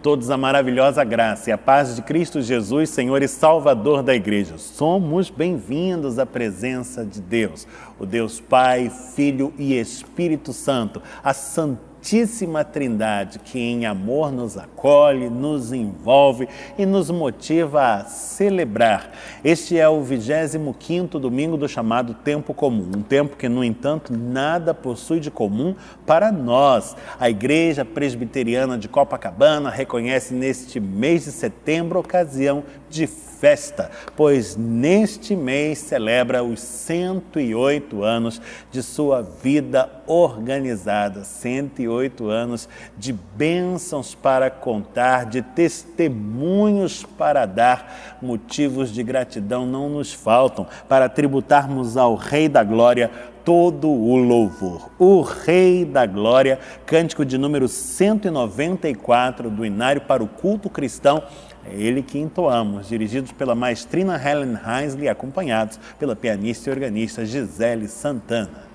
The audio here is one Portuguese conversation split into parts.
todos a maravilhosa graça e a paz de Cristo Jesus, Senhor e Salvador da Igreja. Somos bem-vindos à presença de Deus, o Deus Pai, Filho e Espírito Santo, a Santíssima Trindade, que em amor nos acolhe, nos envolve e nos motiva a celebrar. Este é o 25º domingo do chamado Tempo Comum, um tempo que, no entanto, nada possui de comum para nós. A Igreja Presbiteriana de Copacabana reconhece neste mês de setembro ocasião de festa, pois neste mês celebra os 108 anos de sua vida organizada, 108 anos de bênçãos para contar, de testemunhos para dar, motivos de gratidão não nos faltam para tributarmos ao Rei da Glória todo o louvor. O Rei da Glória, cântico de número 194 do Inário para o Culto Cristão, é ele que entoamos, dirigidos pela maestrina Helen Heinsley, acompanhados pela pianista e organista Gisele Santana.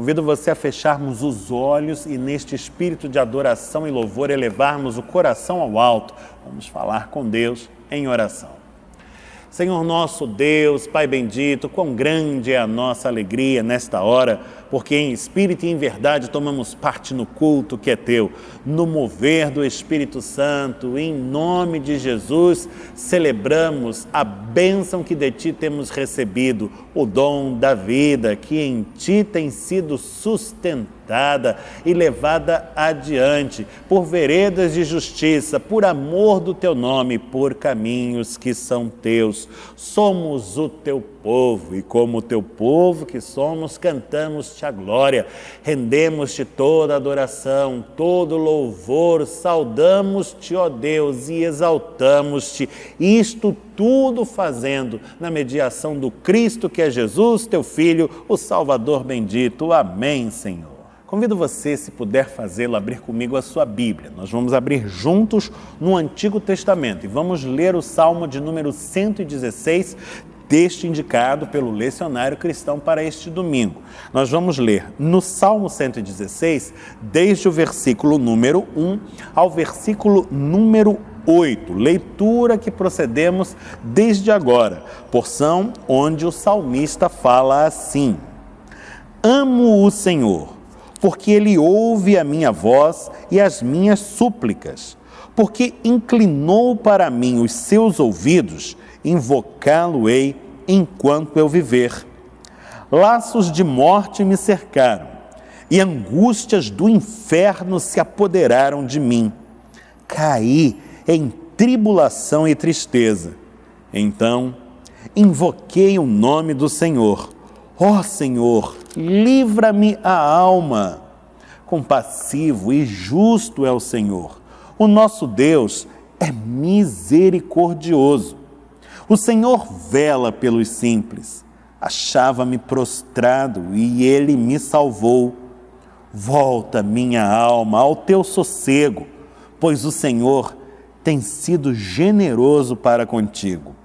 Convido você a fecharmos os olhos e, neste espírito de adoração e louvor, elevarmos o coração ao alto. Vamos falar com Deus em oração. Senhor nosso Deus, Pai bendito, quão grande é a nossa alegria nesta hora, porque em espírito e em verdade tomamos parte no culto que é Teu, no mover do Espírito Santo. Em nome de Jesus, celebramos a bênção que de Ti temos recebido, o dom da vida que em Ti tem sido sustentada e levada adiante por veredas de justiça, por amor do Teu nome, por caminhos que são Teus. Somos o Teu povo e, como o Teu povo que somos, cantamos-Te a glória, rendemos-Te toda adoração, todo louvor, saudamos-Te, ó Deus, e exaltamos-Te, isto tudo fazendo na mediação do Cristo que é Jesus, Teu Filho, o Salvador bendito. Amém, Senhor. Convido você, se puder fazê-lo, a abrir comigo a sua Bíblia. Nós vamos abrir juntos no Antigo Testamento e vamos ler o Salmo de número 116, texto indicado pelo Lecionário Cristão para este domingo. Nós vamos ler no Salmo 116, desde o versículo número 1 ao versículo número 8, leitura que procedemos desde agora, porção onde o salmista fala assim: Amo o Senhor, porque Ele ouve a minha voz e as minhas súplicas, porque inclinou para mim os seus ouvidos, invocá-lo-ei enquanto eu viver. Laços de morte me cercaram, e angústias do inferno se apoderaram de mim. Caí em tribulação e tristeza. Então, invoquei o nome do Senhor. Ó Senhor, livra-me a alma. Compassivo e justo é o Senhor. O nosso Deus é misericordioso. O Senhor vela pelos simples. Achava-me prostrado e Ele me salvou. Volta, minha alma, ao teu sossego, pois o Senhor tem sido generoso para contigo.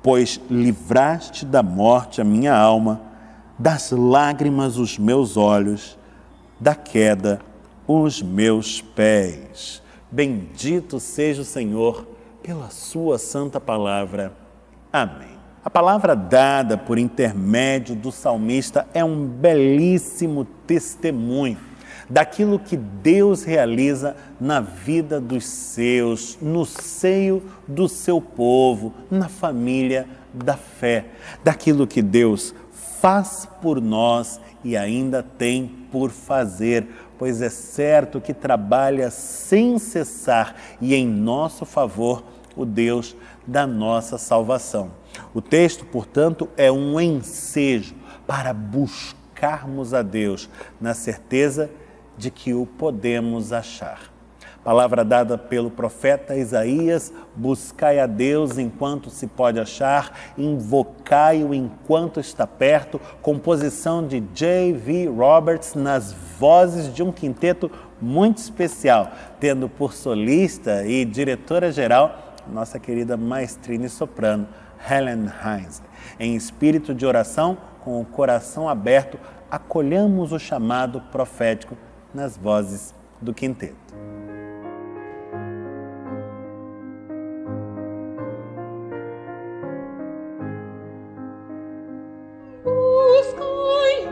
Pois livraste da morte a minha alma, das lágrimas os meus olhos, da queda os meus pés. Bendito seja o Senhor pela sua santa palavra. Amém. A palavra dada por intermédio do salmista é um belíssimo testemunho daquilo que Deus realiza na vida dos seus, no seio do seu povo, na família da fé, daquilo que Deus faz por nós e ainda tem por fazer, pois é certo que trabalha sem cessar e em nosso favor o Deus da nossa salvação. O texto, portanto, é um ensejo para buscarmos a Deus na certeza de que o podemos achar. Palavra dada pelo profeta Isaías: buscai a Deus enquanto se pode achar, invocai-o enquanto está perto, composição de J.V. Roberts nas vozes de um quinteto muito especial, tendo por solista e diretora-geral nossa querida maestrina e soprano Helen Heinz. Em espírito de oração, com o coração aberto, acolhamos o chamado profético nas vozes do quinteto. Buscai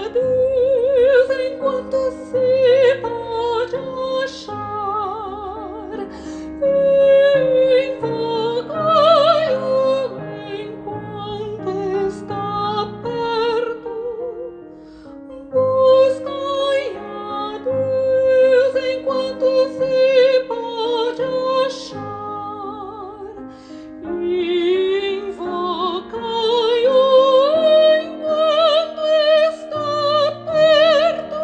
a Deus enquanto se pode achar, invocai-o enquanto está perto. Buscai a Deus enquanto se pode achar, invocai-o enquanto está perto.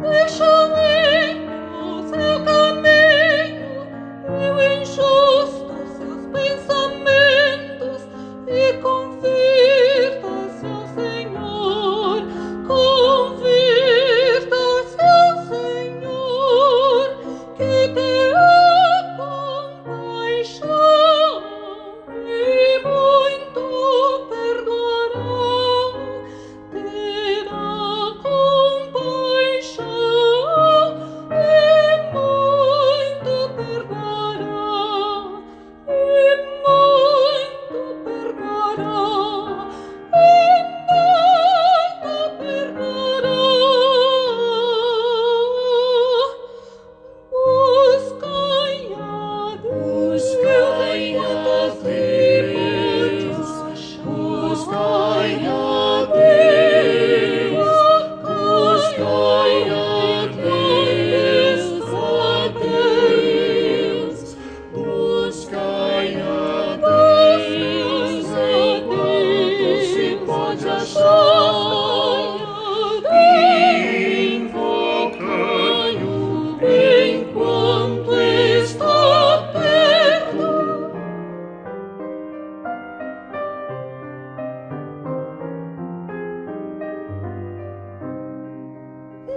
Deixa em o seu caminho e o injusto seus pensamentos, e convirta-se ao Senhor, convirta-se ao Senhor, que terá compaixão e muito perdoará, terá compaixão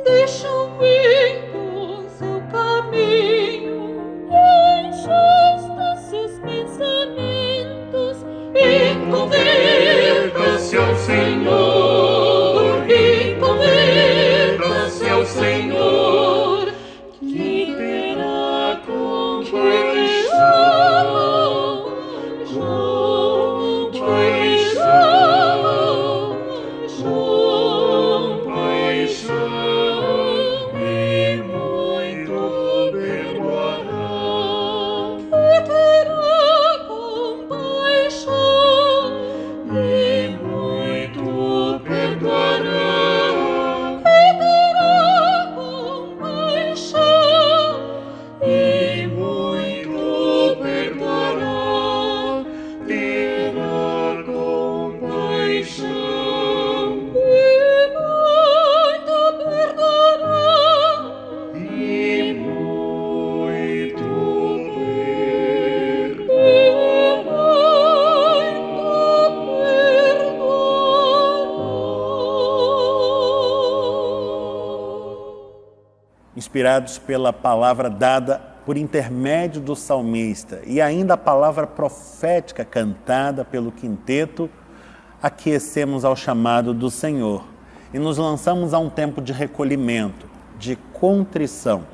deixa o vento seu caminho, ajusta seus pensamentos e converta-se ao Senhor, e converta-se ao Senhor, que terá Inspirados pela palavra dada por intermédio do salmista e ainda a palavra profética cantada pelo quinteto, aquecemos ao chamado do Senhor e nos lançamos a um tempo de recolhimento, de contrição.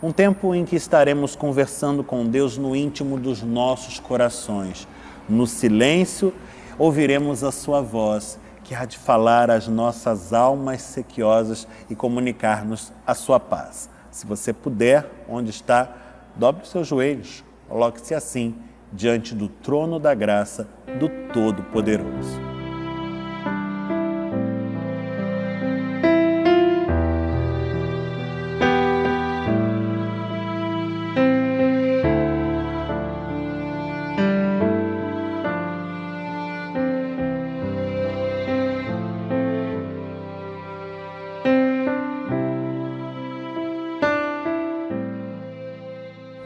Um tempo em que estaremos conversando com Deus no íntimo dos nossos corações. No silêncio, ouviremos a sua voz, que há de falar às nossas almas sequiosas e comunicar-nos a sua paz. Se você puder, onde está, dobre os seus joelhos, coloque-se assim, diante do trono da graça do Todo-Poderoso.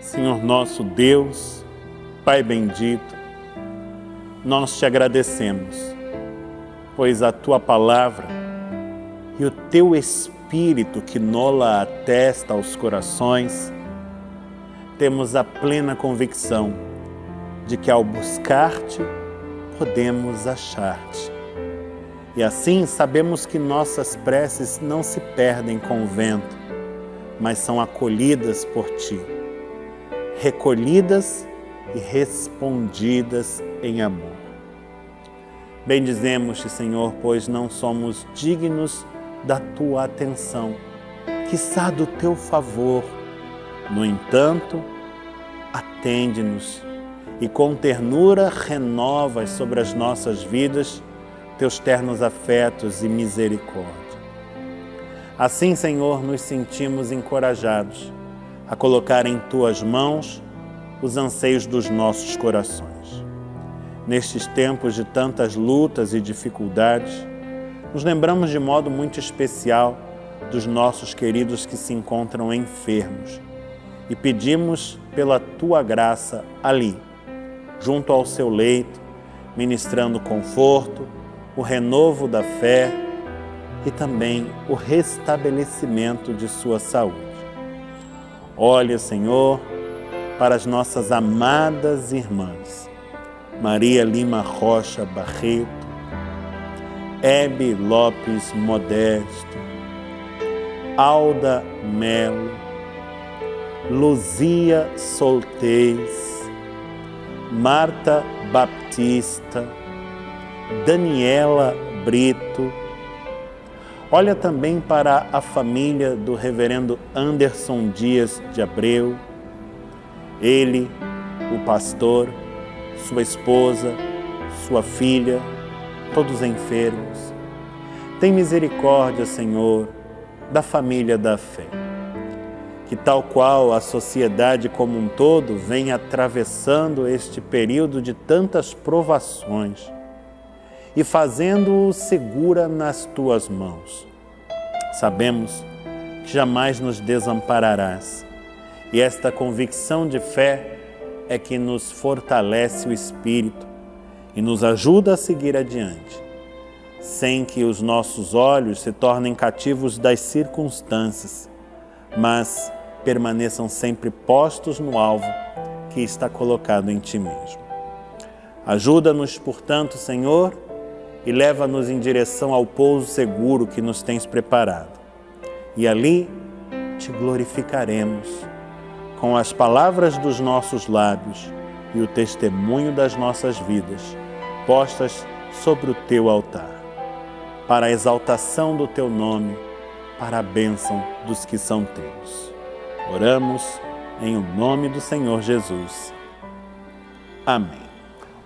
Senhor nosso Deus, Pai bendito, nós te agradecemos, pois a Tua palavra e o Teu Espírito que nola atesta aos corações, temos a plena convicção de que ao buscar-te, podemos achar-te. E assim sabemos que nossas preces não se perdem com o vento, mas são acolhidas por Ti, recolhidas e respondidas em amor. Bendizemos-te, Senhor, pois não somos dignos da Tua atenção, quiçá do Teu favor. No entanto, atende-nos e com ternura renovas sobre as nossas vidas Teus ternos afetos e misericórdia. Assim, Senhor, nos sentimos encorajados a colocar em Tuas mãos os anseios dos nossos corações. Nestes tempos de tantas lutas e dificuldades, nos lembramos de modo muito especial dos nossos queridos que se encontram enfermos e pedimos pela Tua graça ali, junto ao seu leito, ministrando conforto, o renovo da fé e também o restabelecimento de sua saúde. Olha, Senhor, para as nossas amadas irmãs, Maria Lima Rocha Barreto, Hebe Lopes Modesto, Alda Melo, Luzia Soltez, Marta Baptista, Daniela Brito. Olha também para a família do reverendo Anderson Dias de Abreu, ele, o pastor, sua esposa, sua filha, todos enfermos. Tem misericórdia, Senhor, da família da fé, que tal qual a sociedade como um todo vem atravessando este período de tantas provações e fazendo-o segura nas Tuas mãos. Sabemos que jamais nos desampararás e esta convicção de fé é que nos fortalece o espírito e nos ajuda a seguir adiante. sem que os nossos olhos se tornem cativos das circunstâncias, mas permaneçam sempre postos no alvo que está colocado em Ti mesmo. Ajuda-nos, portanto, Senhor, e leva-nos em direção ao pouso seguro que nos tens preparado. E ali Te glorificaremos com as palavras dos nossos lábios e o testemunho das nossas vidas, postas sobre o Teu altar, para a exaltação do Teu nome, para a bênção dos que são Teus. Oramos em o nome do Senhor Jesus. Amém.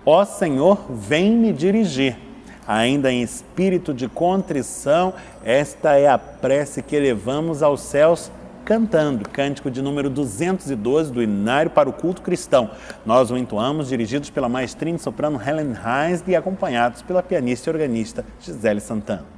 Ó Senhor, vem me dirigir. Ainda em espírito de contrição, esta é a prece que elevamos aos céus cantando, cântico de número 212 do Inário para o Culto Cristão. Nós o entoamos dirigidos pela maestrina e soprano Helen Heinz e acompanhados pela pianista e organista Gisele Santana.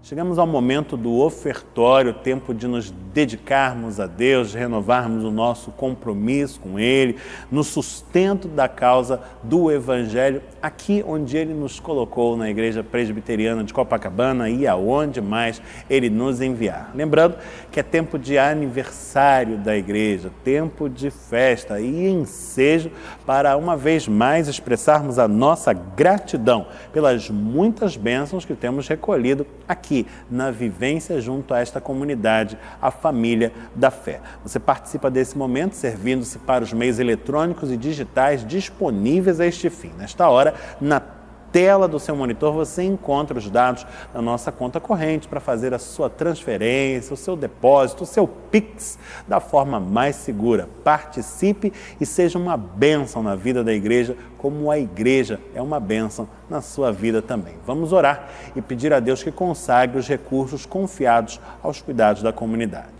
Chegamos ao momento do ofertório, tempo de nos dedicarmos a Deus, de renovarmos o nosso compromisso com Ele, no sustento da causa do Evangelho, aqui onde Ele nos colocou, na Igreja Presbiteriana de Copacabana e aonde mais Ele nos enviar. Lembrando que é tempo de aniversário da Igreja, tempo de festa e ensejo para, uma vez mais, expressarmos a nossa gratidão pelas muitas bênçãos que temos recolhido aqui na vivência junto a esta comunidade, a família da fé. Você participa desse momento servindo-se para os meios eletrônicos e digitais disponíveis a este fim. Nesta hora, na tela do seu monitor, você encontra os dados da nossa conta corrente para fazer a sua transferência, o seu depósito, o seu Pix da forma mais segura. Participe e seja uma bênção na vida da igreja, como a igreja é uma bênção na sua vida também. Vamos orar e pedir a Deus que consagre os recursos confiados aos cuidados da comunidade.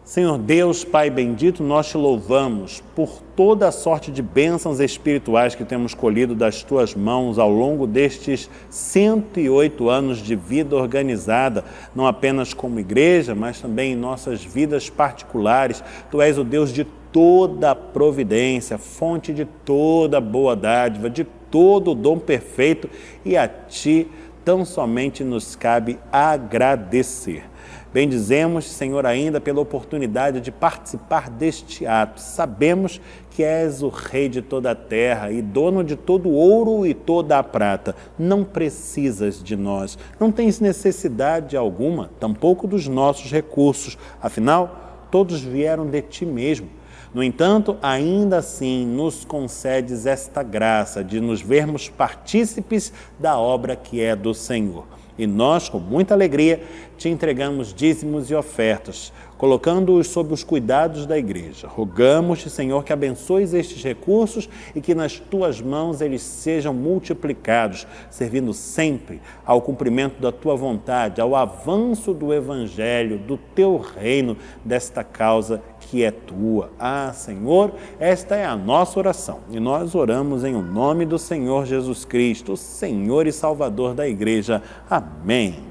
Senhor Deus, Pai bendito, nós te louvamos por toda a sorte de bênçãos espirituais que temos colhido das tuas mãos ao longo destes 108 anos de vida organizada, não apenas como igreja, mas também em nossas vidas particulares. Tu és o Deus de toda a providência, fonte de toda boa dádiva, de todo o dom perfeito, e a Ti tão somente nos cabe agradecer. Bendizemos, Senhor, ainda pela oportunidade de participar deste ato. Sabemos que és o Rei de toda a terra e dono de todo o ouro e toda a prata. Não precisas de nós, não tens necessidade alguma, tampouco dos nossos recursos. Afinal, todos vieram de ti mesmo. No entanto, ainda assim nos concedes esta graça de nos vermos partícipes da obra que é do Senhor. E nós, com muita alegria, te entregamos dízimos e ofertas, colocando-os sob os cuidados da igreja. Rogamos-te, Senhor, que abençoes estes recursos e que nas tuas mãos eles sejam multiplicados, servindo sempre ao cumprimento da tua vontade, ao avanço do Evangelho, do teu reino, desta causa que é tua. Ah, Senhor, esta é a nossa oração e nós oramos em o nome do Senhor Jesus Cristo, Senhor e Salvador da igreja. Amém.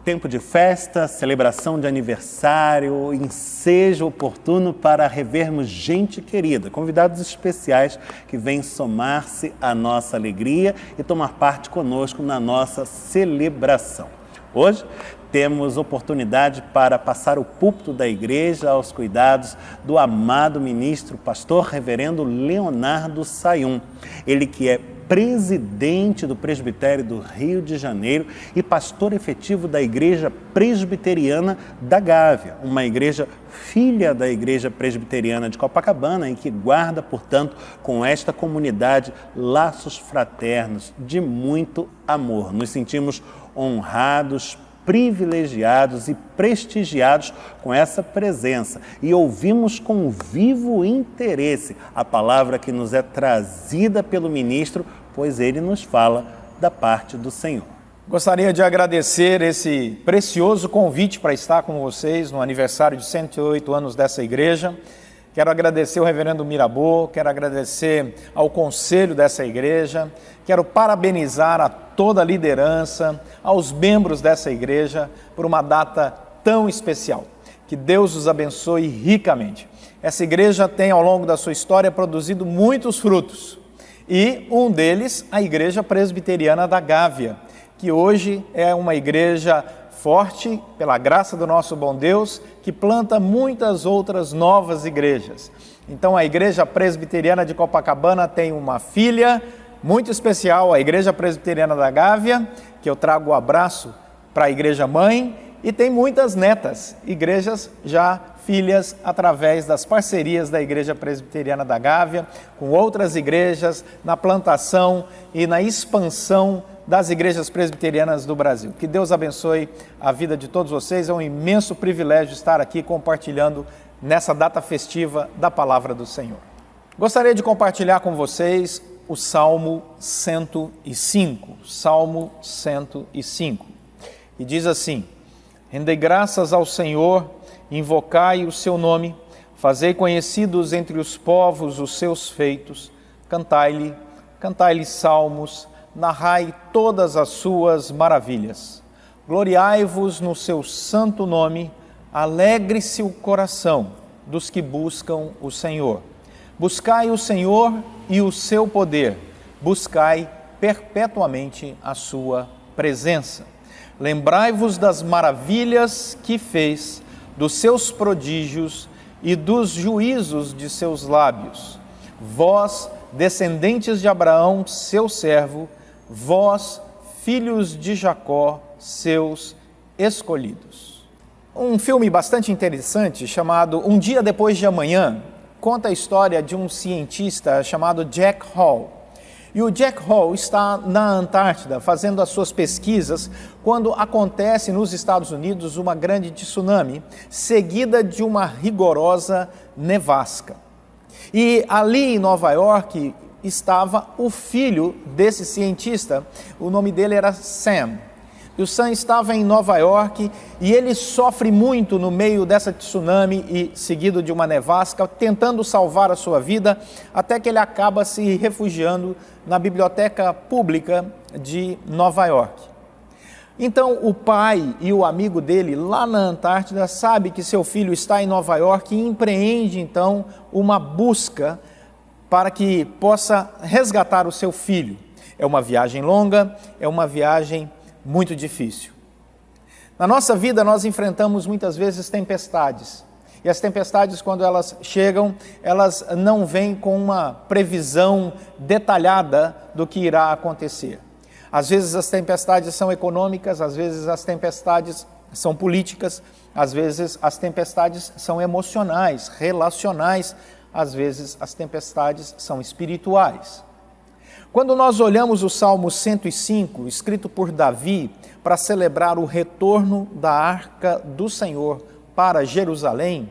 Tempo de festa, celebração de aniversário, ensejo oportuno para revermos gente querida, convidados especiais que vêm somar-se à nossa alegria e tomar parte conosco na nossa celebração. Hoje temos oportunidade para passar o púlpito da igreja aos cuidados do amado ministro, pastor reverendo Leonardo Sayum. Ele que é presidente do Presbitério do Rio de Janeiro e pastor efetivo da Igreja Presbiteriana da Gávea, uma igreja filha da Igreja Presbiteriana de Copacabana e que guarda, portanto, com esta comunidade laços fraternos de muito amor. Nos sentimos honrados, privilegiados e prestigiados com essa presença e ouvimos com vivo interesse a palavra que nos é trazida pelo ministro, pois ele nos fala da parte do Senhor. Gostaria de agradecer esse precioso convite para estar com vocês no aniversário de 108 anos dessa igreja. Quero agradecer ao reverendo Mirabeau, quero agradecer ao conselho dessa igreja, quero parabenizar a toda a liderança, aos membros dessa igreja por uma data tão especial. Que Deus os abençoe ricamente. Essa igreja tem ao longo da sua história produzido muitos frutos e um deles a Igreja Presbiteriana da Gávea, que hoje é uma igreja forte, pela graça do nosso bom Deus, que planta muitas outras novas igrejas. Então a Igreja Presbiteriana de Copacabana tem uma filha muito especial, a Igreja Presbiteriana da Gávea, que eu trago o abraço para a Igreja Mãe, e tem muitas netas, igrejas já filhas através das parcerias da Igreja Presbiteriana da Gávea, com outras igrejas, na plantação e na expansão das igrejas presbiterianas do Brasil. Que Deus abençoe a vida de todos vocês. É um imenso privilégio estar aqui compartilhando nessa data festiva da Palavra do Senhor. Gostaria de compartilhar com vocês o Salmo 105. Salmo 105. E diz assim: rendei graças ao Senhor, invocai o seu nome, fazei conhecidos entre os povos os seus feitos, cantai-lhe salmos, narrai todas as suas maravilhas. Gloriai-vos no seu santo nome, alegre-se o coração dos que buscam o Senhor. Buscai o Senhor e o seu poder, buscai perpetuamente a sua presença. Lembrai-vos das maravilhas que fez, dos seus prodígios e dos juízos de seus lábios. Vós, descendentes de Abraão, seu servo, vós, filhos de Jacó, seus escolhidos. Um filme bastante interessante chamado Um Dia Depois de Amanhã conta a história de um cientista chamado Jack Hall. E o Jack Hall está na Antártida fazendo as suas pesquisas quando acontece nos Estados Unidos uma grande tsunami, seguida de uma rigorosa nevasca. E ali em Nova York estava o filho desse cientista, o nome dele era Sam. E o Sam estava em Nova York e ele sofre muito no meio dessa tsunami e seguido de uma nevasca, tentando salvar a sua vida, até que ele acaba se refugiando na biblioteca pública de Nova York. Então o pai e o amigo dele lá na Antártida sabe que seu filho está em Nova York e empreende então uma busca para que possa resgatar o seu filho. É uma viagem longa, é uma viagem muito difícil. Na nossa vida nós enfrentamos muitas vezes tempestades. E as tempestades, quando elas chegam, elas não vêm com uma previsão detalhada do que irá acontecer. Às vezes as tempestades são econômicas, às vezes as tempestades são políticas, às vezes as tempestades são emocionais, relacionais, às vezes as tempestades são espirituais. Quando nós olhamos o Salmo 105, escrito por Davi, para celebrar o retorno da Arca do Senhor para Jerusalém,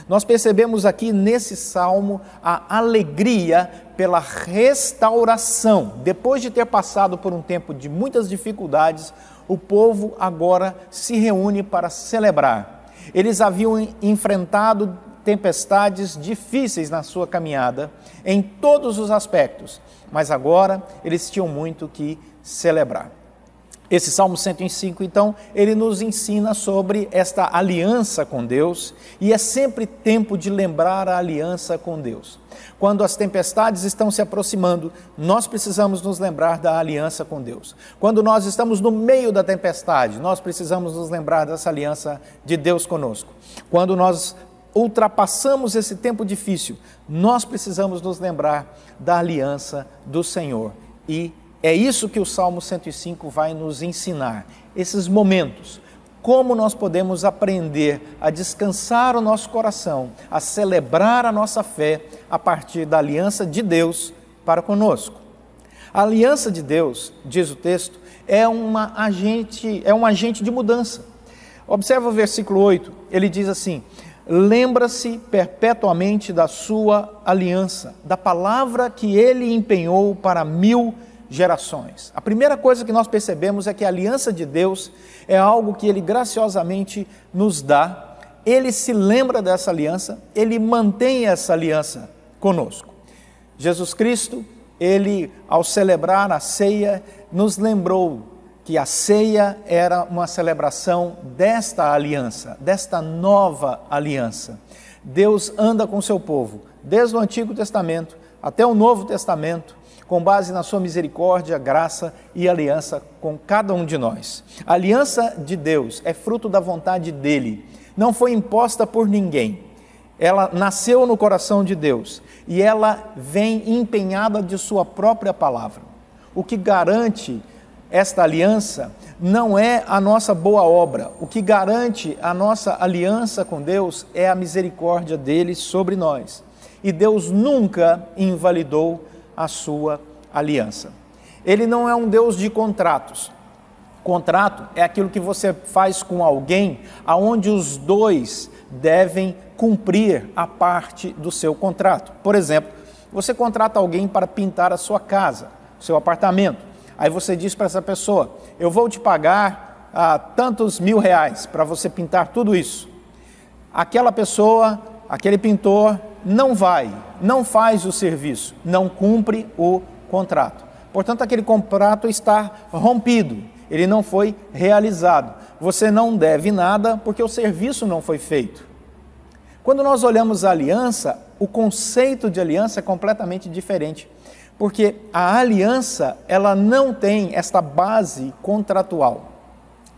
nós percebemos aqui nesse salmo a alegria pela restauração. Depois de ter passado por um tempo de muitas dificuldades, o povo agora se reúne para celebrar. Eles haviam enfrentado tempestades difíceis na sua caminhada, em todos os aspectos, mas agora eles tinham muito que celebrar. Esse Salmo 105, então, ele nos ensina sobre esta aliança com Deus, e é sempre tempo de lembrar a aliança com Deus. Quando as tempestades estão se aproximando, nós precisamos nos lembrar da aliança com Deus. Quando nós estamos no meio da tempestade, nós precisamos nos lembrar dessa aliança de Deus conosco. Quando nós ultrapassamos esse tempo difícil, nós precisamos nos lembrar da aliança do Senhor. E é isso que o Salmo 105 vai nos ensinar, esses momentos, como nós podemos aprender a descansar o nosso coração, a celebrar a nossa fé a partir da aliança de Deus para conosco. A aliança de Deus, diz o texto, é um agente de mudança. Observa o versículo 8, ele diz assim: lembra-se perpetuamente da sua aliança, da palavra que ele empenhou para 1000 gerações. A primeira coisa que nós percebemos é que a aliança de Deus é algo que ele graciosamente nos dá. Ele se lembra dessa aliança, ele mantém essa aliança conosco. Jesus Cristo, ele, ao celebrar a ceia, nos lembrou que a ceia era uma celebração desta aliança, desta nova aliança. Deus anda com o seu povo, desde o Antigo Testamento até o Novo Testamento, com base na sua misericórdia, graça e aliança com cada um de nós. A aliança de Deus é fruto da vontade dele, não foi imposta por ninguém. Ela nasceu no coração de Deus e ela vem empenhada de sua própria palavra. O que garante esta aliança não é a nossa boa obra. O que garante a nossa aliança com Deus é a misericórdia dele sobre nós. E Deus nunca invalidou a sua aliança. Ele não é um Deus de contratos. Contrato é aquilo que você faz com alguém, aonde os dois devem cumprir a parte do seu contrato. Por exemplo, você contrata alguém para pintar a sua casa, o seu apartamento. Aí você diz para essa pessoa: eu vou te pagar tantos R$1.000 para você pintar tudo isso. Aquela pessoa, aquele pintor, não faz o serviço, não cumpre o contrato. Portanto, aquele contrato está rompido. ele não foi realizado. Você não deve nada porque o serviço não foi feito. Quando nós olhamos a aliança, o conceito de aliança é completamente diferente, porque a aliança, ela não tem esta base contratual.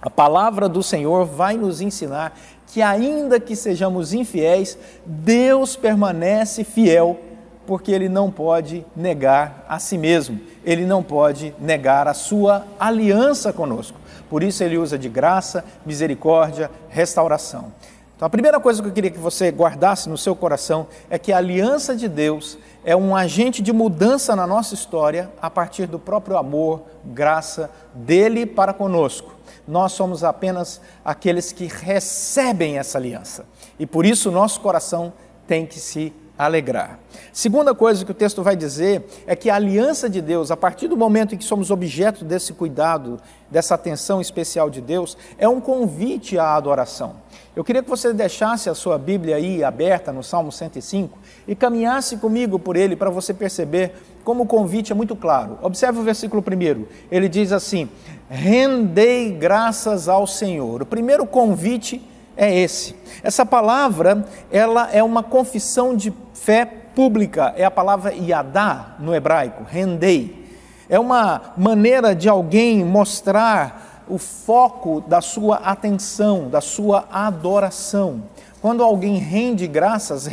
A palavra do Senhor vai nos ensinar que ainda que sejamos infiéis, Deus permanece fiel, porque Ele não pode negar a si mesmo, Ele não pode negar a sua aliança conosco. Por isso Ele usa de graça, misericórdia, restauração. Então a primeira coisa que eu queria que você guardasse no seu coração é que a aliança de Deus é um agente de mudança na nossa história a partir do próprio amor, graça dele para conosco. Nós somos apenas aqueles que recebem essa aliança e por isso nosso coração tem que se alegrar. Segunda coisa que o texto vai dizer é que a aliança de Deus, a partir do momento em que somos objeto desse cuidado, dessa atenção especial de Deus, é um convite à adoração. Eu queria que você deixasse a sua Bíblia aí aberta no Salmo 105 e caminhasse comigo por ele para você perceber como o convite é muito claro. Observe o versículo 1, ele diz assim: rendei graças ao Senhor. O primeiro convite é esse. Essa palavra, ela é uma confissão de fé pública, é a palavra yadá no hebraico, rendei. É uma maneira de alguém mostrar o foco da sua atenção, da sua adoração. Quando alguém rende graças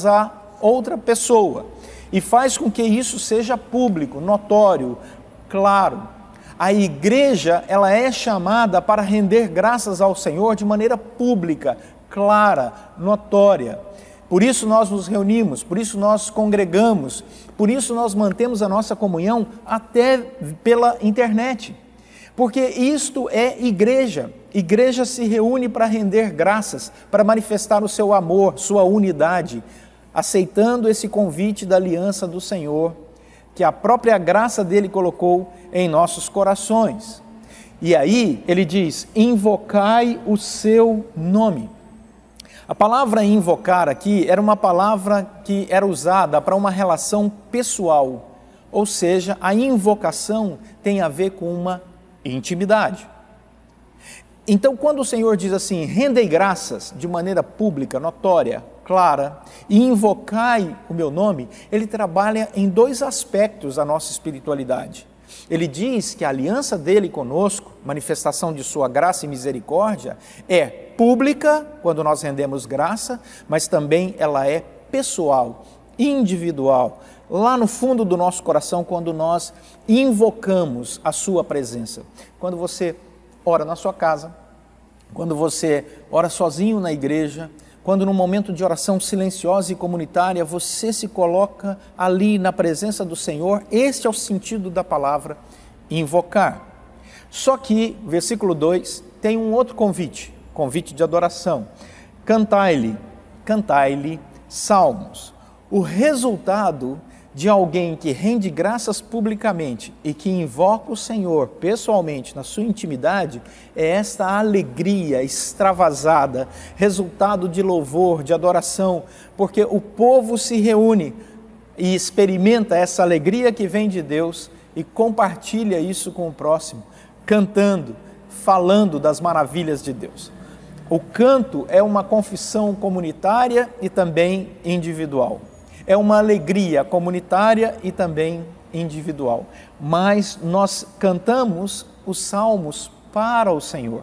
a outra pessoa e faz com que isso seja público, notório, claro. A igreja, ela é chamada para render graças ao Senhor de maneira pública, clara, notória. Por isso nós nos reunimos, por isso nós congregamos, por isso nós mantemos a nossa comunhão até pela internet. Porque isto é igreja. Igreja se reúne para render graças, para manifestar o seu amor, sua unidade, aceitando esse convite da aliança do Senhor, que a própria graça dele colocou em nossos corações. E aí ele diz: invocai o seu nome. A palavra invocar aqui era uma palavra que era usada para uma relação pessoal, ou seja, a invocação tem a ver com uma intimidade. Então, quando o Senhor diz assim, rendei graças de maneira pública, notória, clara, e invocai o meu nome, ele trabalha em dois aspectos da nossa espiritualidade. Ele diz que a aliança dele conosco, manifestação de sua graça e misericórdia, é pública, quando nós rendemos graça, mas também ela é pessoal, individual, lá no fundo do nosso coração, quando nós invocamos a sua presença. Quando você ora na sua casa, quando você ora sozinho na igreja, quando num momento de oração silenciosa e comunitária, você se coloca ali na presença do Senhor, este é o sentido da palavra invocar. Só que, versículo 2, tem um outro convite de adoração. Cantai-lhe salmos. O resultado de alguém que rende graças publicamente e que invoca o Senhor pessoalmente na sua intimidade é esta alegria extravasada, resultado de louvor, de adoração, porque o povo se reúne e experimenta essa alegria que vem de Deus e compartilha isso com o próximo, cantando, falando das maravilhas de Deus. O canto é uma confissão comunitária e também individual. É uma alegria comunitária e também individual. Mas nós cantamos os salmos para o Senhor.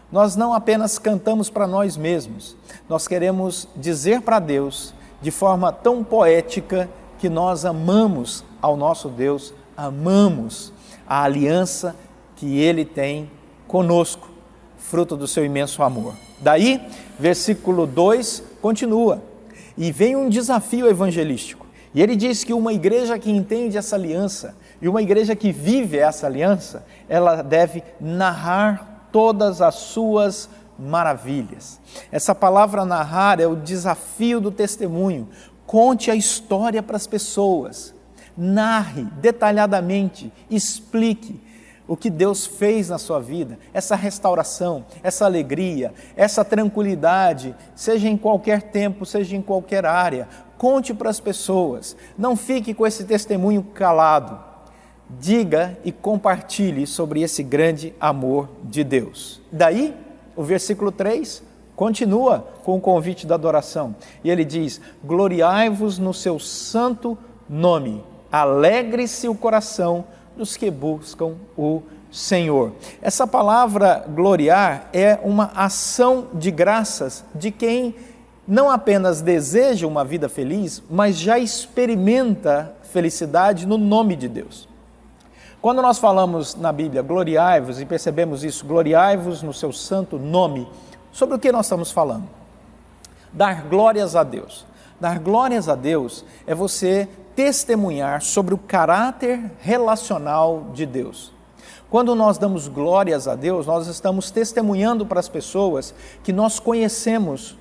Nós não apenas cantamos para nós mesmos. Nós queremos dizer para Deus, de forma tão poética, que nós amamos ao nosso Deus, amamos a aliança que Ele tem conosco, fruto do seu imenso amor. Daí, versículo 2 continua. E vem um desafio evangelístico. E ele diz que uma igreja que entende essa aliança e uma igreja que vive essa aliança, ela deve narrar todas as suas maravilhas. Essa palavra narrar é o desafio do testemunho. Conte a história para as pessoas. Narre detalhadamente, explique o que Deus fez na sua vida, essa restauração, essa alegria, essa tranquilidade, seja em qualquer tempo, seja em qualquer área. Conte para as pessoas, não fique com esse testemunho calado. diga e compartilhe sobre esse grande amor de Deus. Daí, o versículo 3 continua com o convite da adoração. E ele diz: gloriai-vos no seu santo nome, alegre-se o coração dos que buscam o Senhor. Essa palavra gloriar é uma ação de graças de quem não apenas deseja uma vida feliz, mas já experimenta felicidade no nome de Deus. Quando nós falamos na Bíblia, gloriai-vos, e percebemos isso, gloriai-vos no seu santo nome, sobre o que nós estamos falando? Dar glórias a Deus. Dar glórias a Deus é você testemunhar sobre o caráter relacional de Deus. Quando nós damos glórias a Deus, nós estamos testemunhando para as pessoas que nós conhecemos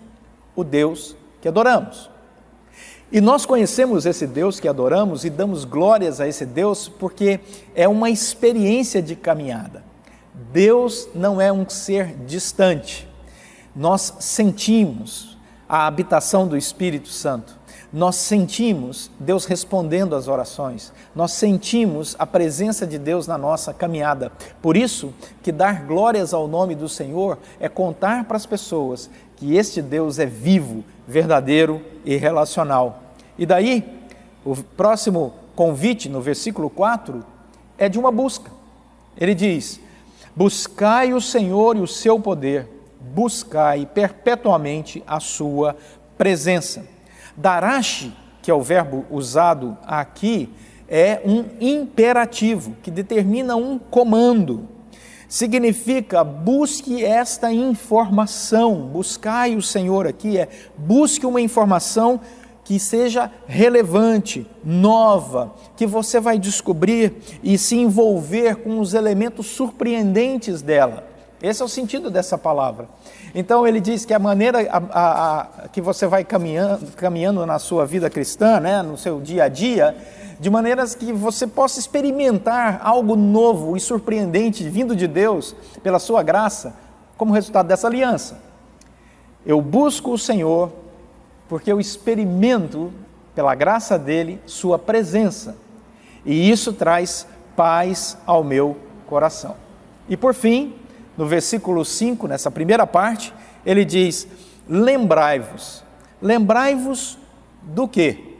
o Deus que adoramos. E nós conhecemos esse Deus que adoramos e damos glórias a esse Deus porque é uma experiência de caminhada. Deus não é um ser distante. Nós sentimos a habitação do Espírito Santo. Nós sentimos Deus respondendo às orações. Nós sentimos a presença de Deus na nossa caminhada. Por isso que dar glórias ao nome do Senhor é contar para as pessoas que este Deus é vivo, verdadeiro e relacional. E daí, o próximo convite, no versículo 4, é de uma busca. Ele diz: buscai o Senhor e o seu poder, buscai perpetuamente a sua presença. Darash, que é o verbo usado aqui, é um imperativo que determina um comando. Significa busque esta informação. Buscai o Senhor aqui busque uma informação que seja relevante, nova, que você vai descobrir e se envolver com os elementos surpreendentes dela. Esse é o sentido dessa palavra. Então ele diz que a maneira que você vai caminhando na sua vida cristã, né, no seu dia a dia, de maneiras que você possa experimentar algo novo e surpreendente vindo de Deus pela sua graça, como resultado dessa aliança. Eu busco o Senhor porque eu experimento, pela graça dele, sua presença. E isso traz paz ao meu coração. E por fim, no versículo 5, nessa primeira parte, ele diz: lembrai-vos. Lembrai-vos do quê?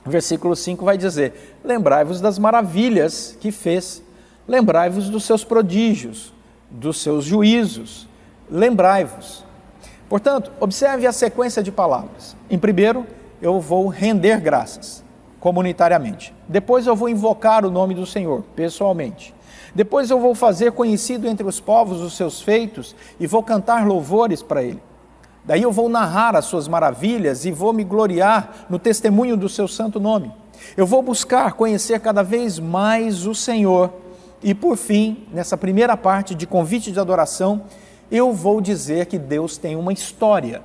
O versículo 5 vai dizer: lembrai-vos das maravilhas que fez. Lembrai-vos dos seus prodígios, dos seus juízos. Lembrai-vos. Portanto, observe a sequência de palavras. Em primeiro, eu vou render graças, comunitariamente. Depois eu vou invocar o nome do Senhor, pessoalmente. Depois eu vou fazer conhecido entre os povos os seus feitos e vou cantar louvores para ele. Daí eu vou narrar as suas maravilhas e vou me gloriar no testemunho do seu santo nome. Eu vou buscar conhecer cada vez mais o Senhor. E por fim, nessa primeira parte de convite de adoração, eu vou dizer que Deus tem uma história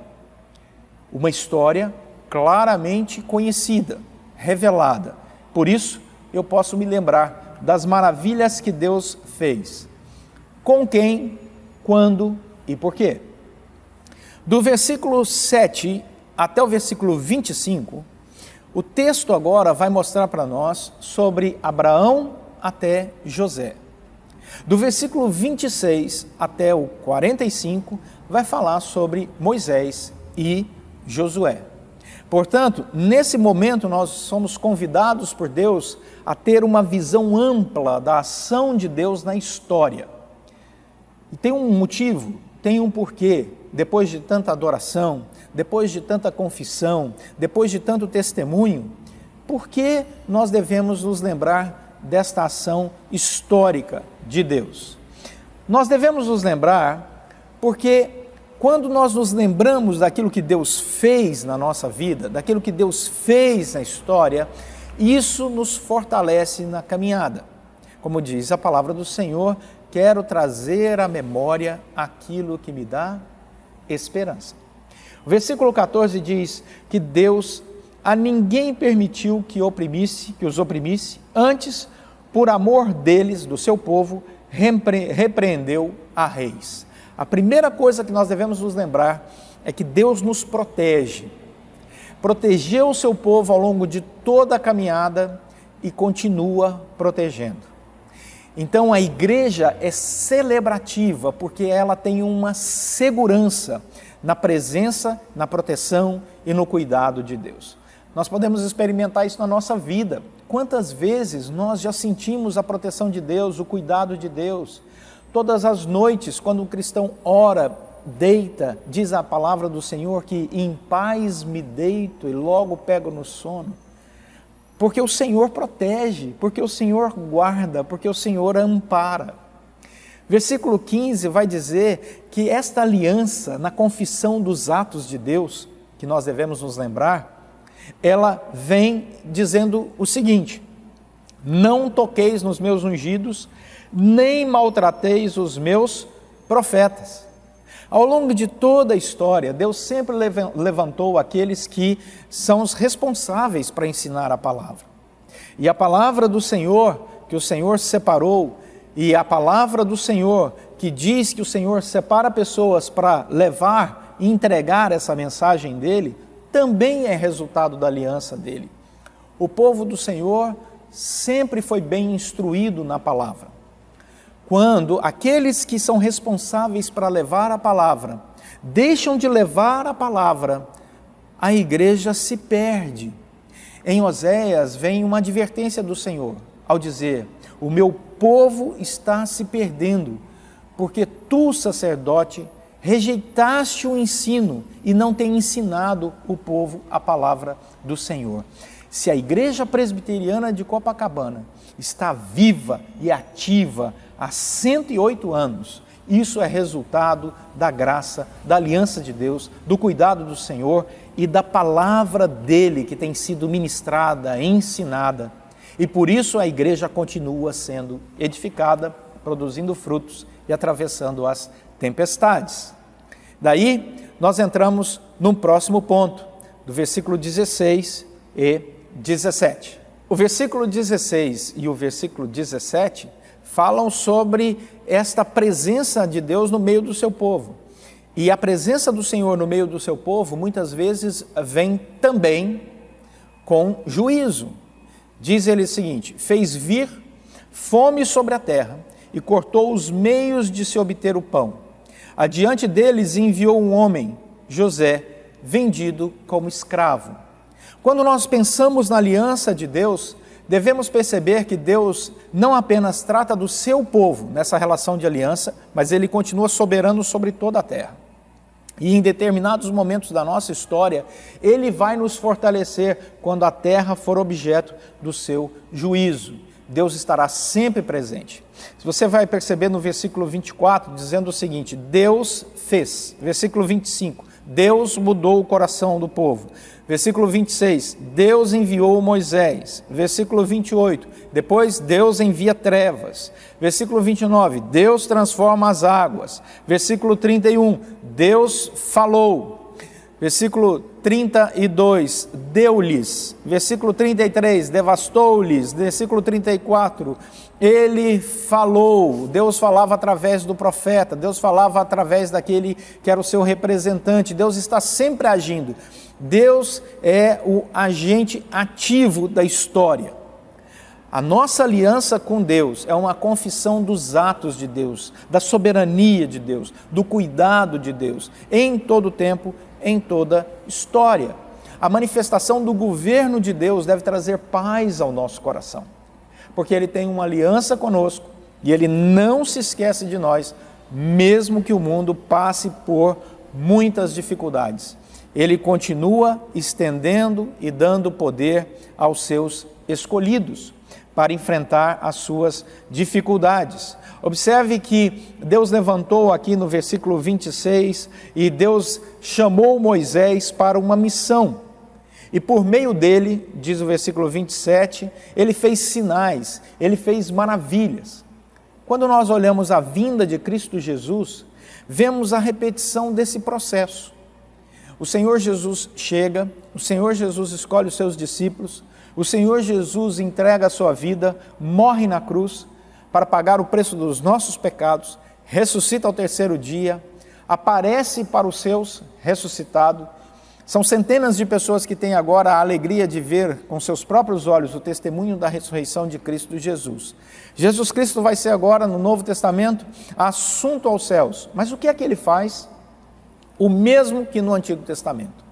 claramente conhecida, revelada. Por isso, eu posso me lembrar das maravilhas que Deus fez. Com quem, quando e por quê? Do versículo 7 até o versículo 25, o texto agora vai mostrar para nós sobre Abraão até José. Do versículo 26 até o 45, vai falar sobre Moisés e Josué. Portanto, nesse momento nós somos convidados por Deus a ter uma visão ampla da ação de Deus na história. E tem um motivo, tem um porquê, depois de tanta adoração, depois de tanta confissão, depois de tanto testemunho, por que nós devemos nos lembrar desta ação histórica de Deus? Nós devemos nos lembrar porque quando nós nos lembramos daquilo que Deus fez na nossa vida, daquilo que Deus fez na história, isso nos fortalece na caminhada. Como diz a palavra do Senhor, quero trazer à memória aquilo que me dá esperança. O versículo 14 diz que Deus a ninguém permitiu que os oprimisse, antes, por amor deles, do seu povo, repreendeu a reis. A primeira coisa que nós devemos nos lembrar é que Deus nos protege. Protegeu o seu povo ao longo de toda a caminhada e continua protegendo. Então a igreja é celebrativa porque ela tem uma segurança na presença, na proteção e no cuidado de Deus. Nós podemos experimentar isso na nossa vida. Quantas vezes nós já sentimos a proteção de Deus, o cuidado de Deus? Todas as noites, quando um cristão ora, deita, diz a palavra do Senhor que em paz me deito e logo pego no sono. Porque o Senhor protege, porque o Senhor guarda, porque o Senhor ampara. Versículo 15 vai dizer que esta aliança na confissão dos atos de Deus, que nós devemos nos lembrar, ela vem dizendo o seguinte: não toqueis nos meus ungidos, nem maltrateis os meus profetas. Ao longo de toda a história, Deus sempre levantou aqueles que são os responsáveis para ensinar a palavra. E a palavra do Senhor, que o Senhor separou, e a palavra do Senhor, que diz que o Senhor separa pessoas para levar e entregar essa mensagem dele, também é resultado da aliança dele. O povo do Senhor sempre foi bem instruído na palavra. Quando aqueles que são responsáveis para levar a palavra deixam de levar a palavra, a igreja se perde. Em Oséias vem uma advertência do Senhor, ao dizer: o meu povo está se perdendo, porque tu, sacerdote, rejeitaste o ensino e não tem ensinado o povo a palavra do Senhor. Se a igreja presbiteriana de Copacabana está viva e ativa há 108 anos, isso é resultado da graça, da aliança de Deus, do cuidado do Senhor e da palavra dele que tem sido ministrada, ensinada. E por isso a igreja continua sendo edificada, produzindo frutos e atravessando as tempestades. Daí nós entramos num próximo ponto, do versículo 16 e 17. O versículo 16 e o versículo 17 falam sobre esta presença de Deus no meio do seu povo. E a presença do Senhor no meio do seu povo muitas vezes vem também com juízo. Diz ele o seguinte: fez vir fome sobre a terra e cortou os meios de se obter o pão. Adiante deles enviou um homem, José, vendido como escravo. Quando nós pensamos na aliança de Deus, devemos perceber que Deus não apenas trata do seu povo nessa relação de aliança, mas ele continua soberano sobre toda a terra. E em determinados momentos da nossa história, ele vai nos fortalecer quando a terra for objeto do seu juízo. Deus estará sempre presente. Se você vai perceber no versículo 24, dizendo o seguinte: Deus fez. Versículo 25, Deus mudou o coração do povo. Versículo 26, Deus enviou Moisés. Versículo 28, depois Deus envia trevas. Versículo 29, Deus transforma as águas. Versículo 31, Deus falou. Versículo 32, deu-lhes. Versículo 33, devastou-lhes. Versículo 34, ele falou. Deus falava através do profeta, Deus falava através daquele que era o seu representante. Deus está sempre agindo. Deus é o agente ativo da história. A nossa aliança com Deus é uma confissão dos atos de Deus, da soberania de Deus, do cuidado de Deus, em todo tempo, em toda história. A manifestação do governo de Deus deve trazer paz ao nosso coração, porque Ele tem uma aliança conosco e Ele não se esquece de nós, mesmo que o mundo passe por muitas dificuldades. Ele continua estendendo e dando poder aos seus escolhidos para enfrentar as suas dificuldades. Observe que Deus levantou aqui no versículo 26 e Deus chamou Moisés para uma missão. E por meio dele, diz o versículo 27, ele fez sinais, ele fez maravilhas. Quando nós olhamos a vinda de Cristo Jesus, vemos a repetição desse processo. O Senhor Jesus chega, o Senhor Jesus escolhe os seus discípulos, o Senhor Jesus entrega a sua vida, morre na cruz para pagar o preço dos nossos pecados, ressuscita ao terceiro dia, aparece para os seus ressuscitado, São centenas de pessoas que têm agora a alegria de ver com seus próprios olhos o testemunho da ressurreição de Cristo Jesus. Jesus Cristo vai ser agora, no Novo Testamento, assunto aos céus. Mas o que é que ele faz? O mesmo que no Antigo Testamento.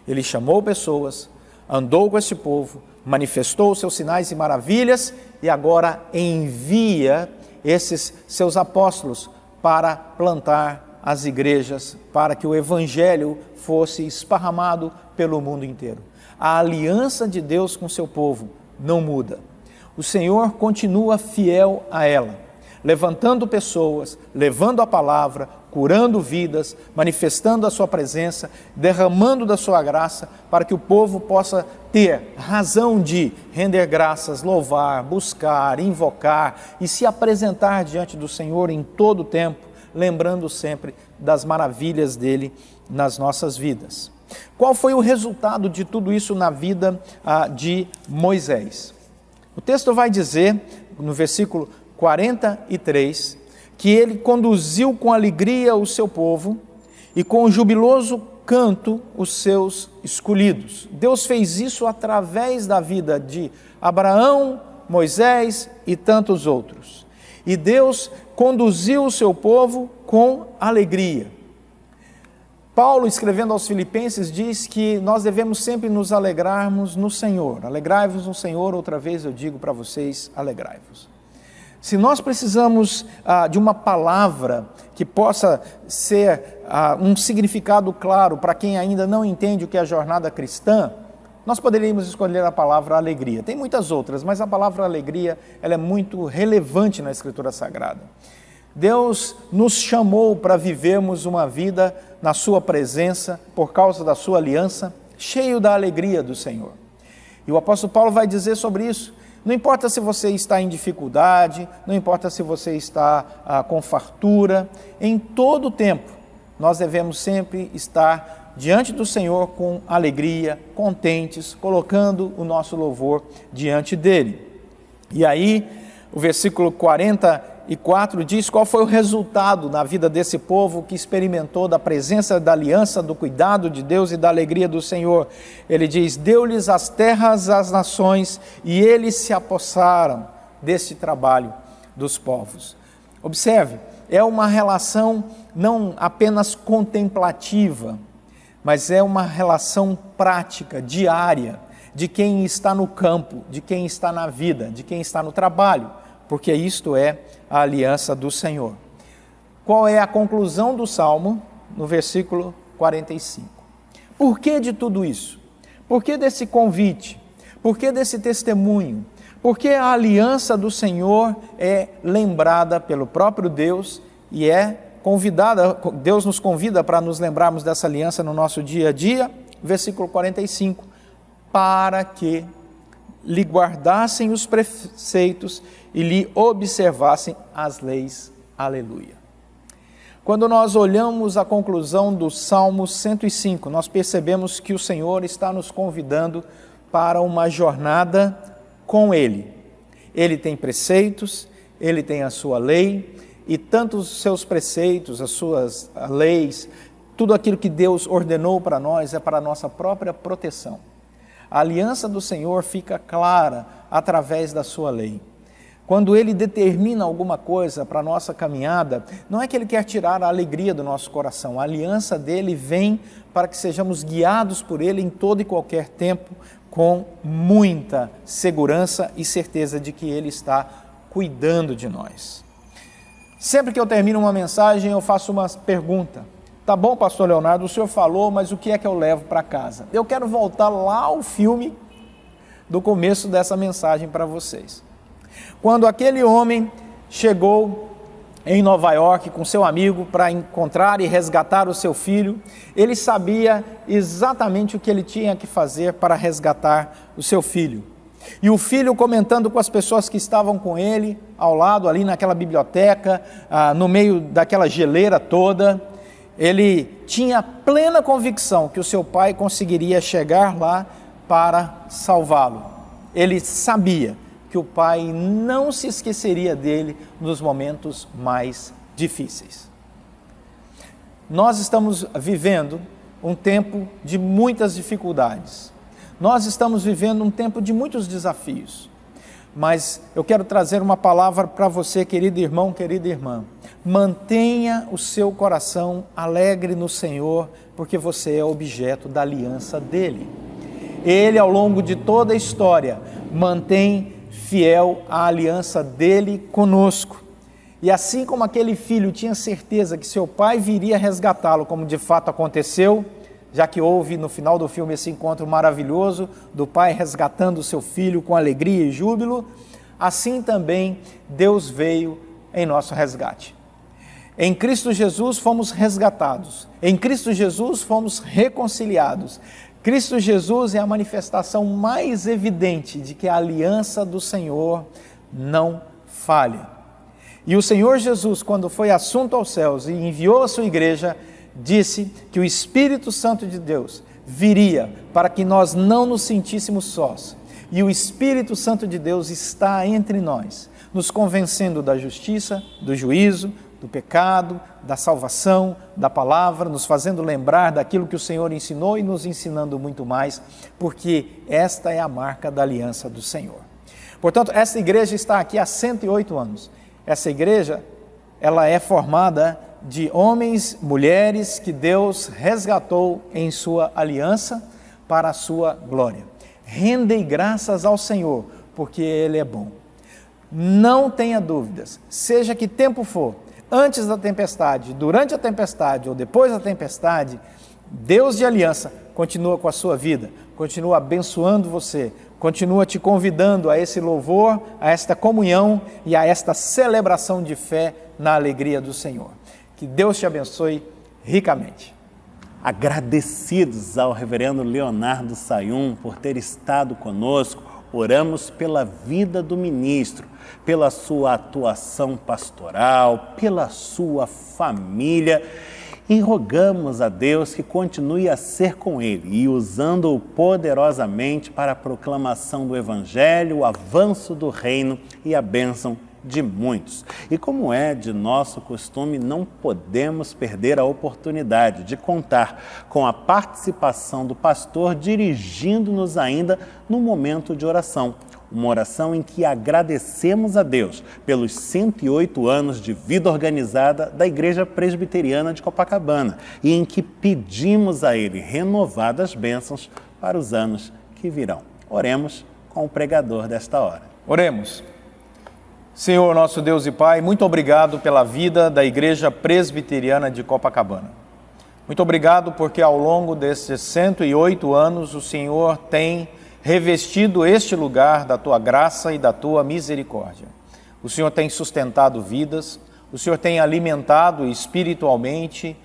Ele chamou pessoas, andou com esse povo, manifestou os seus sinais e maravilhas e agora envia esses seus apóstolos para plantar as igrejas, para que o evangelho fosse esparramado pelo mundo inteiro. A aliança de Deus com seu povo não muda. O Senhor continua fiel a ela, levantando pessoas, levando a palavra, curando vidas, manifestando a sua presença, derramando da sua graça, para que o povo possa ter razão de render graças, louvar, buscar, invocar e se apresentar diante do Senhor em todo o tempo, lembrando sempre das maravilhas dele nas nossas vidas. Qual foi o resultado de tudo isso na vida de Moisés? O texto vai dizer, no versículo 43, que ele conduziu com alegria o seu povo e com jubiloso canto os seus escolhidos. Deus fez isso através da vida de Abraão, Moisés e tantos outros. E Deus conduziu o seu povo com alegria. Paulo, escrevendo aos Filipenses, diz que nós devemos sempre nos alegrarmos no Senhor. Alegrai-vos no Senhor, outra vez eu digo para vocês, alegrai-vos. Se nós precisamos de uma palavra que possa ser um significado claro para quem ainda não entende o que é a jornada cristã, nós poderíamos escolher a palavra alegria. Tem muitas outras, mas a palavra alegria ela é muito relevante na Escritura Sagrada. Deus nos chamou para vivermos uma vida na sua presença, por causa da sua aliança, cheio da alegria do Senhor. E o apóstolo Paulo vai dizer sobre isso. Não importa se você está em dificuldade, não importa se você está com fartura, em todo o tempo, nós devemos sempre estar diante do Senhor com alegria, contentes, colocando o nosso louvor diante dele. E aí, o versículo 44 diz qual foi o resultado na vida desse povo que experimentou da presença da aliança, do cuidado de Deus e da alegria do Senhor. Ele diz, deu-lhes as terras às nações e eles se apossaram desse trabalho dos povos. Observe, é uma relação não apenas contemplativa, mas é uma relação prática, diária, de quem está no campo, de quem está na vida, de quem está no trabalho, porque isto é a aliança do Senhor. Qual é a conclusão do Salmo no versículo 45? Por que de tudo isso? Por que desse convite? Por que desse testemunho? Porque a aliança do Senhor é lembrada pelo próprio Deus e Deus nos convida para nos lembrarmos dessa aliança no nosso dia a dia, versículo 45, para que lhe guardassem os preceitos e lhe observassem as leis. Aleluia. Quando nós olhamos a conclusão do Salmo 105, nós percebemos que o Senhor está nos convidando para uma jornada com Ele. Ele tem preceitos, Ele tem a sua lei, e tanto os seus preceitos, as suas leis, tudo aquilo que Deus ordenou para nós é para a nossa própria proteção. A aliança do Senhor fica clara através da sua lei. Quando Ele determina alguma coisa para a nossa caminhada, não é que Ele quer tirar a alegria do nosso coração. A aliança dEle vem para que sejamos guiados por Ele em todo e qualquer tempo, com muita segurança e certeza de que Ele está cuidando de nós. Sempre que eu termino uma mensagem, eu faço uma pergunta. Tá bom, pastor Leonardo, o senhor falou, mas o que é que eu levo para casa? Eu quero voltar lá ao filme do começo dessa mensagem para vocês. Quando aquele homem chegou em Nova York com seu amigo para encontrar e resgatar o seu filho, ele sabia exatamente o que ele tinha que fazer para resgatar o seu filho. E o filho, comentando com as pessoas que estavam com ele, ao lado, ali naquela biblioteca, no meio daquela geleira toda, ele tinha plena convicção que o seu pai conseguiria chegar lá para salvá-lo. Ele sabia que o pai não se esqueceria dele nos momentos mais difíceis. Nós estamos vivendo um tempo de muitas dificuldades. Nós estamos vivendo um tempo de muitos desafios. Mas eu quero trazer uma palavra para você, querido irmão, querida irmã. Mantenha o seu coração alegre no Senhor, porque você é objeto da aliança dele. Ele, ao longo de toda a história, mantém fiel a aliança dele conosco. E assim como aquele filho tinha certeza que seu pai viria resgatá-lo, como de fato aconteceu, já que houve no final do filme esse encontro maravilhoso do pai resgatando o seu filho com alegria e júbilo, assim também Deus veio em nosso resgate. Em Cristo Jesus fomos resgatados, em Cristo Jesus fomos reconciliados. Cristo Jesus é a manifestação mais evidente de que a aliança do Senhor não falha. E o Senhor Jesus, quando foi assunto aos céus e enviou a sua igreja, disse que o Espírito Santo de Deus viria para que nós não nos sentíssemos sós. E o Espírito Santo de Deus está entre nós, nos convencendo da justiça, do juízo, do pecado, da salvação, da palavra, nos fazendo lembrar daquilo que o Senhor ensinou e nos ensinando muito mais, porque esta é a marca da aliança do Senhor. Portanto, essa igreja está aqui há 108 anos. Essa igreja, ela é formada de homens, mulheres que Deus resgatou em sua aliança para a sua glória. Rendei graças ao Senhor, porque Ele é bom. Não tenha dúvidas, seja que tempo for, antes da tempestade, durante a tempestade ou depois da tempestade, Deus de aliança continua com a sua vida, continua abençoando você, continua te convidando a esse louvor, a esta comunhão e a esta celebração de fé na alegria do Senhor. Que Deus te abençoe ricamente. Agradecidos ao reverendo Leonardo Sayum por ter estado conosco, oramos pela vida do ministro, pela sua atuação pastoral, pela sua família e rogamos a Deus que continue a ser com ele e usando-o poderosamente para a proclamação do Evangelho, o avanço do reino e a bênção de muitos. E como é de nosso costume, não podemos perder a oportunidade de contar com a participação do pastor dirigindo-nos ainda no momento de oração. Uma oração em que agradecemos a Deus pelos 108 anos de vida organizada da Igreja Presbiteriana de Copacabana e em que pedimos a Ele renovadas bênçãos para os anos que virão. Oremos com o pregador desta hora. Oremos. Senhor, nosso Deus e Pai, muito obrigado pela vida da Igreja Presbiteriana de Copacabana. Muito obrigado porque ao longo desses 108 anos o Senhor tem revestido este lugar da Tua graça e da Tua misericórdia. O Senhor tem sustentado vidas, o Senhor tem alimentado espiritualmente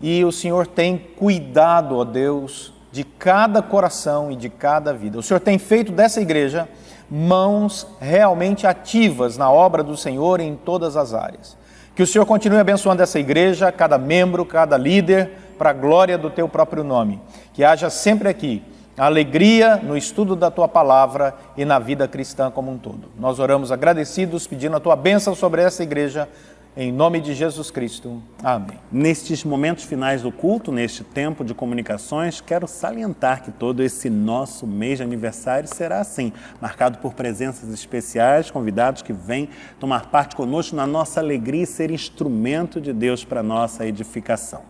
e o Senhor tem cuidado, ó Deus, de cada coração e de cada vida. O Senhor tem feito dessa igreja mãos realmente ativas na obra do Senhor em todas as áreas. Que o Senhor continue abençoando essa igreja, cada membro, cada líder, para a glória do Teu próprio nome. Que haja sempre aqui a alegria no estudo da Tua palavra e na vida cristã como um todo. Nós oramos agradecidos, pedindo a Tua bênção sobre essa igreja, em nome de Jesus Cristo. Amém. Nestes momentos finais do culto, neste tempo de comunicações, quero salientar que todo esse nosso mês de aniversário será assim, marcado por presenças especiais, convidados que vêm tomar parte conosco na nossa alegria e ser instrumento de Deus para a nossa edificação.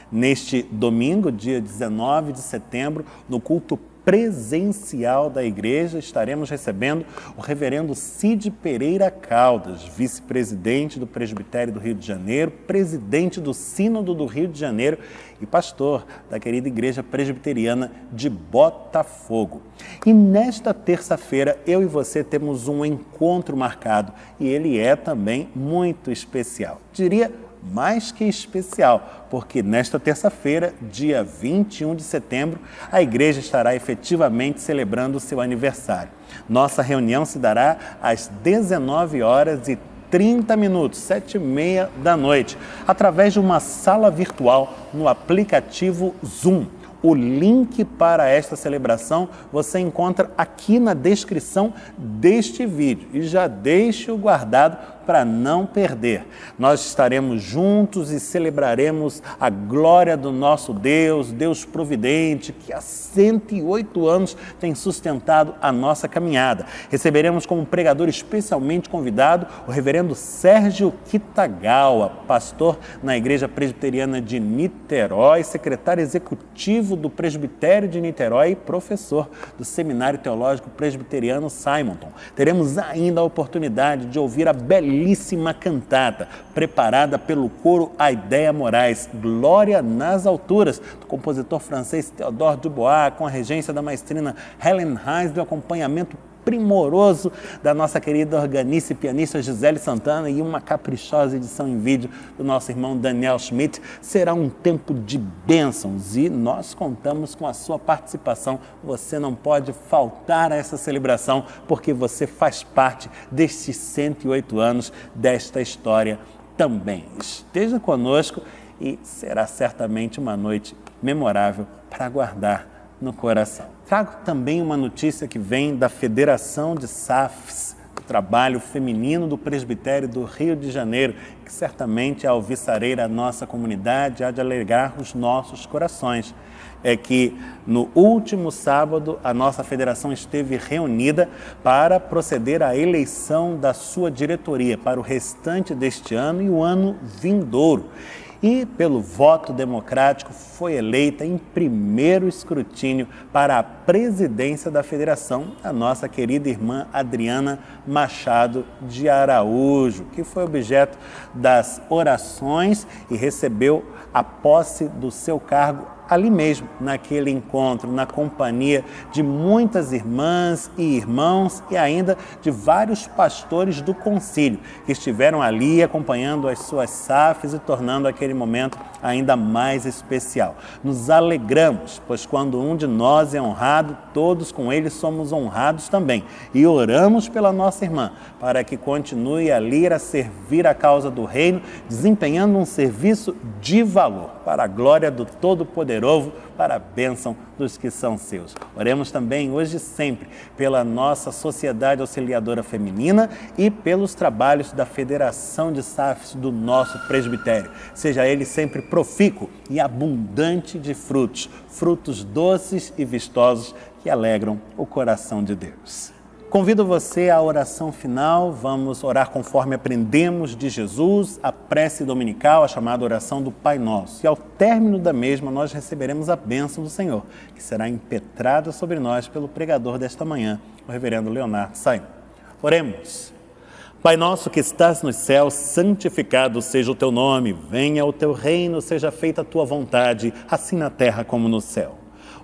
Neste domingo, dia 19 de setembro, no culto presencial da igreja, estaremos recebendo o reverendo Cid Pereira Caldas, vice-presidente do Presbitério do Rio de Janeiro, presidente do Sínodo do Rio de Janeiro e pastor da querida Igreja Presbiteriana de Botafogo. E nesta terça-feira, eu e você temos um encontro marcado e ele é também muito especial. Diria mais que especial, porque nesta terça-feira, dia 21 de setembro, a igreja estará efetivamente celebrando o seu aniversário. Nossa reunião se dará às 19h30, 7h30 da noite, através de uma sala virtual no aplicativo Zoom. O link para esta celebração você encontra aqui na descrição deste vídeo e já deixe-o guardado para não perder. Nós estaremos juntos e celebraremos a glória do nosso Deus, Deus providente, que há 108 anos tem sustentado a nossa caminhada. Receberemos como pregador especialmente convidado o reverendo Sérgio Kitagawa, pastor na Igreja Presbiteriana de Niterói, secretário executivo do Presbitério de Niterói e professor do Seminário Teológico Presbiteriano Simonton. Teremos ainda a oportunidade de ouvir a belíssima cantata preparada pelo coro Aideia Moraes, Glória nas Alturas, do compositor francês Théodore Dubois, com a regência da maestrina Helen Hines, do acompanhamento primoroso da nossa querida organista e pianista Gisele Santana e uma caprichosa edição em vídeo do nosso irmão Daniel Schmidt. Será um tempo de bênçãos e nós contamos com a sua participação. Você não pode faltar a essa celebração porque você faz parte destes 108 anos desta história também. Esteja conosco e será certamente uma noite memorável para guardar no coração. Trago também uma notícia que vem da Federação de SAFs, do Trabalho Feminino do Presbitério do Rio de Janeiro, que certamente alviçareira a nossa comunidade, há de alegrar os nossos corações. É que no último sábado a nossa federação esteve reunida para proceder à eleição da sua diretoria para o restante deste ano e o ano vindouro. E, pelo voto democrático, foi eleita em primeiro escrutínio para a presidência da federação a nossa querida irmã Adriana Machado de Araújo, que foi objeto das orações e recebeu a posse do seu cargo ali mesmo, naquele encontro, na companhia de muitas irmãs e irmãos e ainda de vários pastores do concílio que estiveram ali acompanhando as suas SAFs e tornando aquele momento ainda mais especial. Nos alegramos, pois quando um de nós é honrado, todos com ele somos honrados também. E oramos pela nossa irmã, para que continue ali a servir a causa do reino, desempenhando um serviço de valor, para a glória do Todo-Poderoso, para a bênção dos que são seus. Oremos também hoje e sempre pela nossa Sociedade Auxiliadora Feminina e pelos trabalhos da Federação de SAFs do nosso presbitério. Seja ele sempre profícuo e abundante de frutos, frutos doces e vistosos que alegram o coração de Deus. Convido você à oração final. Vamos orar conforme aprendemos de Jesus, a prece dominical, a chamada oração do Pai Nosso. E ao término da mesma, nós receberemos a bênção do Senhor, que será impetrada sobre nós pelo pregador desta manhã, o reverendo Leonardo Saim. Oremos. Pai nosso que estás nos céus, santificado seja o teu nome. Venha o teu reino, seja feita a tua vontade, assim na terra como no céu.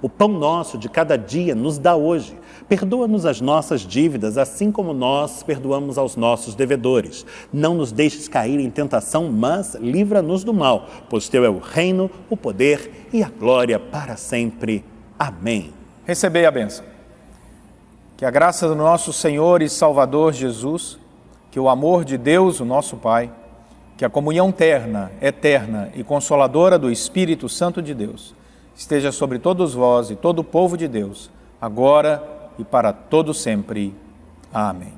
O pão nosso de cada dia nos dá hoje. Perdoa-nos as nossas dívidas, assim como nós perdoamos aos nossos devedores. Não nos deixes cair em tentação, mas livra-nos do mal, pois teu é o reino, o poder e a glória para sempre. Amém. Recebei a bênção. Que a graça do nosso Senhor e Salvador Jesus, que o amor de Deus, o nosso Pai, que a comunhão terna, eterna e consoladora do Espírito Santo de Deus esteja sobre todos vós e todo o povo de Deus, agora e para todo sempre. Amém.